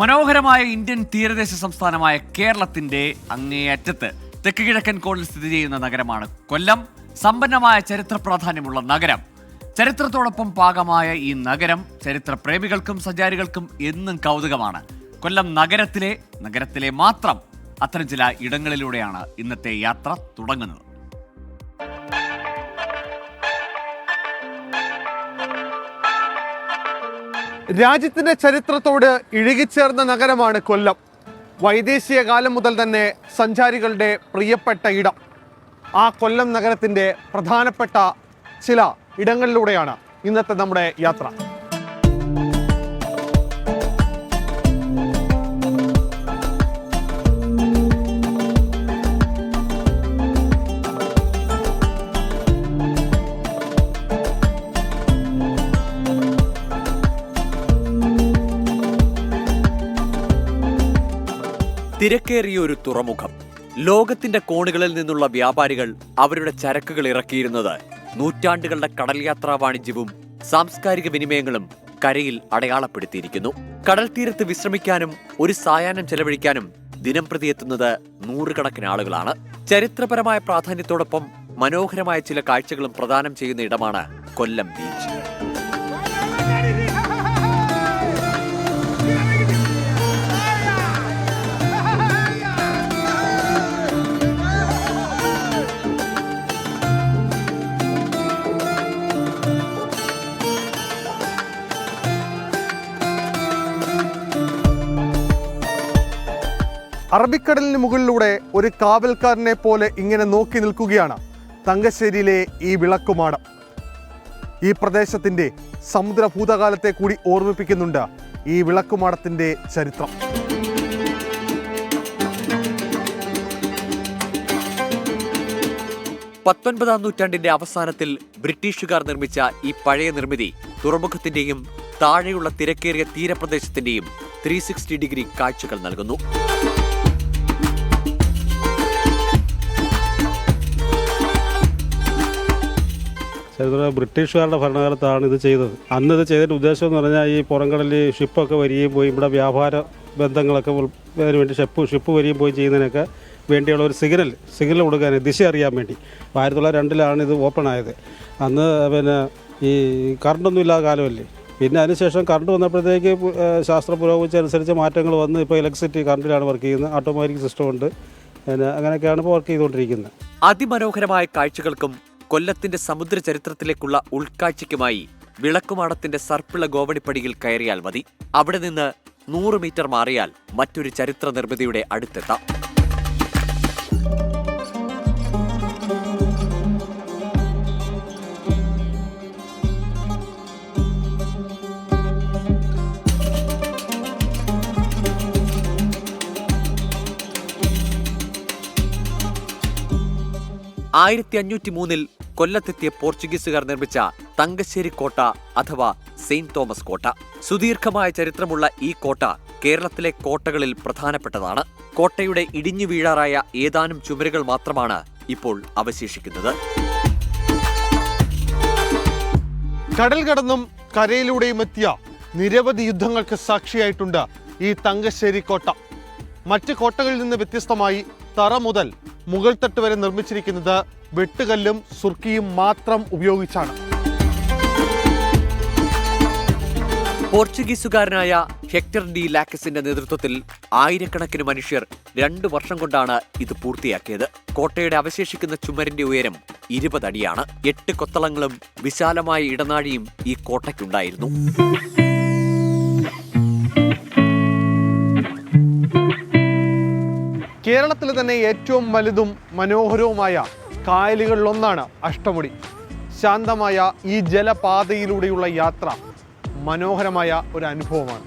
മനോഹരമായ ഇന്ത്യൻ തീരദേശ സംസ്ഥാനമായ കേരളത്തിന്റെ അങ്ങേയറ്റത്ത് തെക്ക് കിഴക്കൻ കോണിൽ സ്ഥിതി ചെയ്യുന്ന നഗരമാണ് കൊല്ലം. സമ്പന്നമായ ചരിത്ര പ്രാധാന്യമുള്ള നഗരം. ചരിത്രത്തോടൊപ്പം പാകമായ ഈ നഗരം ചരിത്ര പ്രേമികൾക്കും സഞ്ചാരികൾക്കും എന്നും കൗതുകമാണ്. കൊല്ലം നഗരത്തിലെ മാത്രം അത്തരം ചില ഇടങ്ങളിലൂടെയാണ് ഇന്നത്തെ യാത്ര തുടങ്ങുന്നത്. രാജ്യത്തിന്റെ ചരിത്രത്തോട് ഇഴുകിച്ചേർന്ന നഗരമാണ് കൊല്ലം. വൈദേശിക കാലം മുതൽ തന്നെ സഞ്ചാരികളുടെ പ്രിയപ്പെട്ട ഇടം. ആ കൊല്ലം നഗരത്തിന്റെ പ്രധാനപ്പെട്ട ചില ഇടങ്ങളിലൂടെയാണ് ഇന്നത്തെ നമ്മുടെ യാത്ര. തിരക്കേറിയ ഒരു തുറമുഖം. ലോകത്തിന്റെ കോണുകളിൽ നിന്നുള്ള വ്യാപാരികൾ അവരുടെ ചരക്കുകൾ ഇറക്കിയിരുന്നത് നൂറ്റാണ്ടുകളുടെ കടൽ യാത്രാ വാണിജ്യവും സാംസ്കാരിക വിനിമയങ്ങളും കരയിൽ അടയാളപ്പെടുത്തിയിരിക്കുന്നു. കടൽ തീരത്ത് വിശ്രമിക്കാനും ഒരു സായാഹ്നം ചെലവഴിക്കാനും ദിനംപ്രതി എത്തുന്നത് നൂറുകണക്കിന് ആളുകളാണ്. ചരിത്രപരമായ പ്രാധാന്യത്തോടൊപ്പം മനോഹരമായ ചില കാഴ്ചകളും പ്രദാനം ചെയ്യുന്ന ഇടമാണ് കൊല്ലം ബീച്ച്. അറബിക്കടലിന് മുകളിലൂടെ ഒരു കാവൽക്കാരനെ പോലെ ഇങ്ങനെ നോക്കി നിൽക്കുകയാണ് തങ്കശ്ശേരിയിലെ ഈ വിളക്കുമാടം. ഈ പ്രദേശത്തിന്റെ സമുദ്ര ഭൂതകാലത്തെ കൂടി ഓർമ്മിപ്പിക്കുന്നുണ്ട് ഈ വിളക്കുമാടത്തിന്റെ ചരിത്രം. പത്തൊൻപതാം നൂറ്റാണ്ടിന്റെ അവസാനത്തിൽ ബ്രിട്ടീഷുകാർ നിർമ്മിച്ച ഈ പഴയ നിർമ്മിതി തുറമുഖത്തിന്റെയും താഴെയുള്ള തിരക്കേറിയ തീരപ്രദേശത്തിന്റെയും 360 ഡിഗ്രി കാഴ്ചകൾ നൽകുന്നു. ബ്രിട്ടീഷുകാരുടെ ഭരണകാലത്താണ് ഇത് ചെയ്തത്. അന്ന് ഇത് ചെയ്തതിൻ്റെ ഉദ്ദേശം എന്ന് പറഞ്ഞാൽ ഈ പുറംകടലിൽ ഷിപ്പൊക്കെ വരികയും പോയി ഇവിടെ വ്യാപാര ബന്ധങ്ങളൊക്കെ വേണ്ടി ഷിപ്പ് വരികയും പോയി ചെയ്യുന്നതിനൊക്കെ വേണ്ടിയുള്ള ഒരു സിഗ്നൽ കൊടുക്കാൻ, ദിശ അറിയാൻ വേണ്ടി. 1902 ഇത് ഓപ്പൺ ആയത്. അന്ന് ഈ കറണ്ടൊന്നും ഇല്ലാത്ത കാലമല്ലേ. പിന്നെ അതിനുശേഷം കറണ്ട് വന്നപ്പോഴത്തേക്ക് ശാസ്ത്രം പുരോഗമിച്ചനുസരിച്ച് മാറ്റങ്ങൾ വന്ന് ഇപ്പോൾ ഇലക്ട്രിസിറ്റി കറണ്ടിലാണ് വർക്ക് ചെയ്യുന്നത്. ഓട്ടോമാറ്റിക് സിസ്റ്റം ഉണ്ട്. അങ്ങനെയൊക്കെയാണ് ഇപ്പോൾ വർക്ക് ചെയ്തുകൊണ്ടിരിക്കുന്നത്. അതിമനോഹരമായ കാഴ്ചകൾക്കും കൊല്ലത്തിന്റെ സമുദ്ര ചരിത്രത്തിലേക്കുള്ള ഉൾക്കാഴ്ചയ്ക്കുമായി വിളക്കുമാടത്തിന്റെ സർപ്പിള ഗോവണിപ്പടിയിൽ കയറിയാൽ മതി. അവിടെ നിന്ന് 100 മീറ്റർ മാറിയാൽ മറ്റൊരു ചരിത്ര നിർമ്മിതിയുടെ അടുത്തെത്താം. ൽ കൊല്ലത്തെത്തിയ പോർച്ചുഗീസുകാർ നിർമ്മിച്ച തങ്കശ്ശേരി കോട്ട അഥവാ സെയിന്റ് തോമസ് കോട്ട. സുദീർഘമായ ചരിത്രമുള്ള ഈ കോട്ട കേരളത്തിലെ കോട്ടകളിൽ പ്രധാനപ്പെട്ടതാണ്. കോട്ടയുടെ ഇടിഞ്ഞു വീഴാറായ ഏതാനും ചുമരുകൾ മാത്രമാണ് ഇപ്പോൾ അവശേഷിക്കുന്നത്. കടൽ കടന്നും കരയിലൂടെയും എത്തിയ നിരവധി യുദ്ധങ്ങൾക്ക് സാക്ഷിയായിട്ടുണ്ട് ഈ തങ്കശ്ശേരി കോട്ട. മറ്റ് കോട്ടകളിൽ നിന്ന് വ്യത്യസ്തമായി തറ മുതൽ മുകൾ തട്ട് വരെ നിർമ്മിച്ചിരിക്കുന്നത് വെട്ടുകല്ലും സുർക്കിയും മാത്രം ഉപയോഗിച്ചാണ്. പോർച്ചുഗീസുകാരനായ ഹെക്ടർ ഡി ലാക്കസിന്റെ നേതൃത്വത്തിൽ ആയിരക്കണക്കിന് മനുഷ്യർ 2 വർഷം കൊണ്ടാണ് ഇത് പൂർത്തിയാക്കിയത്. കോട്ടയുടെ അവശേഷിക്കുന്ന ചുമരിന്റെ ഉയരം 20 അടിയാണ്. 8 കൊത്തളങ്ങളും വിശാലമായ ഇടനാഴിയും ഈ കോട്ടയ്ക്കുണ്ടായിരുന്നു. കേരളത്തിലെ തന്നെ ഏറ്റവും വലുതും മനോഹരവുമായ കായലുകളിലൊന്നാണ് അഷ്ടമുടി. ശാന്തമായ ഈ ജലപാതയിലൂടെയുള്ള യാത്ര മനോഹരമായ ഒരു അനുഭവമാണ്.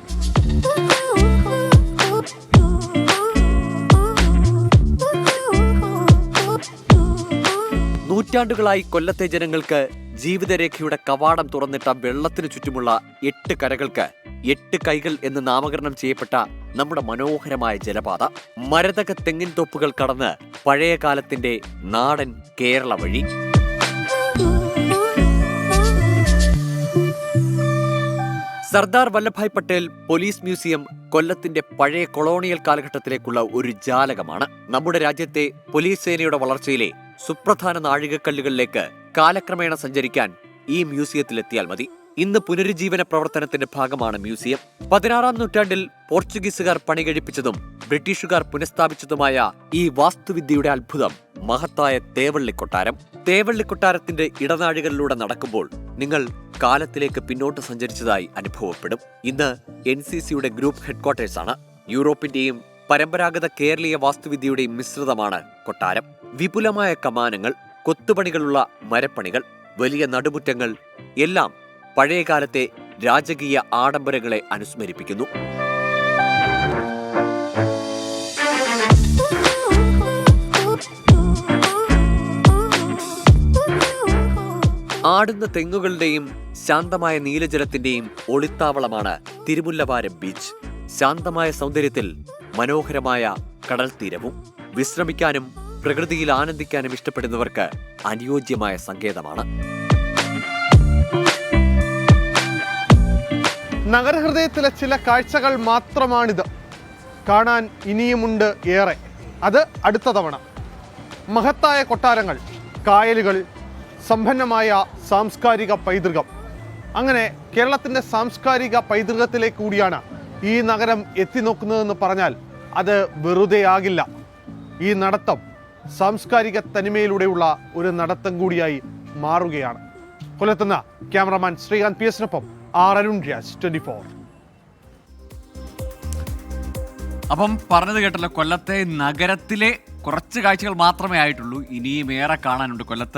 നൂറ്റാണ്ടുകളായി കൊല്ലത്തെ ജനങ്ങൾക്ക് ജീവിതരേഖയുടെ കവാടം തുറന്നിട്ട വെള്ളത്തിനു ചുറ്റുമുള്ള 8 കരകൾക്ക് 8 കൈകൾ എന്ന് നാമകരണം ചെയ്യപ്പെട്ട നമ്മുടെ മനോഹരമായ ജലപാത. മരതക തെങ്ങിൻ തോപ്പുകൾ കടന്ന് പഴയ കാലത്തിന്റെ നാടൻ കേരള വഴി. സർദാർ വല്ലഭായ് പട്ടേൽ പോലീസ് മ്യൂസിയം കൊല്ലത്തിന്റെ പഴയ കൊളോണിയൽ കാലഘട്ടത്തിലേക്കുള്ള ഒരു ജാലകമാണ്. നമ്മുടെ രാജ്യത്തെ പോലീസ് സേനയുടെ വളർച്ചയിലെ സുപ്രധാന നാഴികക്കല്ലുകളിലേക്ക് കാലക്രമേണ സഞ്ചരിക്കാൻ ഈ മ്യൂസിയത്തിലെത്തിയാൽ മതി. ഇന്ന് പുനരുജ്ജീവന പ്രവർത്തനത്തിന്റെ ഭാഗമാണ് മ്യൂസിയം. 16-ാം നൂറ്റാണ്ടിൽ പോർച്ചുഗീസുകാർ പണികഴിപ്പിച്ചതും ബ്രിട്ടീഷുകാർ പുനഃസ്ഥാപിച്ചതുമായ ഈ വാസ്തുവിദ്യയുടെ അത്ഭുതം മഹത്തായ തേവള്ളിക്കൊട്ടാരം. തേവള്ളിക്കൊട്ടാരത്തിന്റെ ഇടനാഴികളിലൂടെ നടക്കുമ്പോൾ നിങ്ങൾ കാലത്തിലേക്ക് പിന്നോട്ട് സഞ്ചരിച്ചതായി അനുഭവപ്പെടും. ഇന്ന് NCCയുടെ ഗ്രൂപ്പ് ഹെഡ്ക്വാർട്ടേഴ്സാണ്. യൂറോപ്പിന്റെയും പരമ്പരാഗത കേരളീയ വാസ്തുവിദ്യയുടെയും മിശ്രിതമാണ് കൊട്ടാരം. വിപുലമായ കമാനങ്ങൾ, കൊത്തുപണികളുള്ള മരപ്പണികൾ, വലിയ നടുമുറ്റങ്ങൾ എല്ലാം പഴയകാലത്തെ രാജകീയ ആഡംബരങ്ങളെ അനുസ്മരിപ്പിക്കുന്നു. ആടുന്ന തെങ്ങുകളുടെയും ശാന്തമായ നീലജലത്തിന്റെയും ഒളിത്താവളമാണ് തിരുമുല്ലവാരം ബീച്ച്. ശാന്തമായ സൗന്ദര്യത്തിൽ മനോഹരമായ കടൽ തീരവും വിശ്രമിക്കാനും പ്രകൃതിയിൽ ആനന്ദിക്കാനും ഇഷ്ടപ്പെടുന്നവർക്ക് അനുയോജ്യമായ സങ്കേതമാണ്. നഗരഹൃദയത്തിലെ ചില കാഴ്ചകൾ മാത്രമാണിത്. കാണാൻ ഇനിയുമുണ്ട് ഏറെ. അത് അടുത്ത തവണ. മഹത്തായ കൊട്ടാരങ്ങൾ, കായലുകൾ, സമ്പന്നമായ സാംസ്കാരിക പൈതൃകം. അങ്ങനെ കേരളത്തിൻ്റെ സാംസ്കാരിക പൈതൃകത്തിലേക്ക് കൂടിയാണ് ഈ നഗരം എത്തിനോക്കുന്നതെന്ന് പറഞ്ഞാൽ അത് വെറുതെ ആകില്ല. ഈ നടത്തം സാംസ്കാരിക തനിമയിലൂടെയുള്ള ഒരു നടത്തം കൂടിയായി മാറുകയാണ്. കൊല്ലത്തുനിന്ന് ക്യാമറമാൻ ശ്രീകാന്ത് PS നൊപ്പം അരുൺ രാജ്, 24. അപ്പം പറഞ്ഞത് കേട്ടല്ലോ, കൊല്ലത്തെ നഗരത്തിലെ കുറച്ച് കാഴ്ചകൾ മാത്രമേ ആയിട്ടുള്ളൂ. ഇനിയും ഏറെ കാണാനുണ്ട് കൊല്ലത്ത്.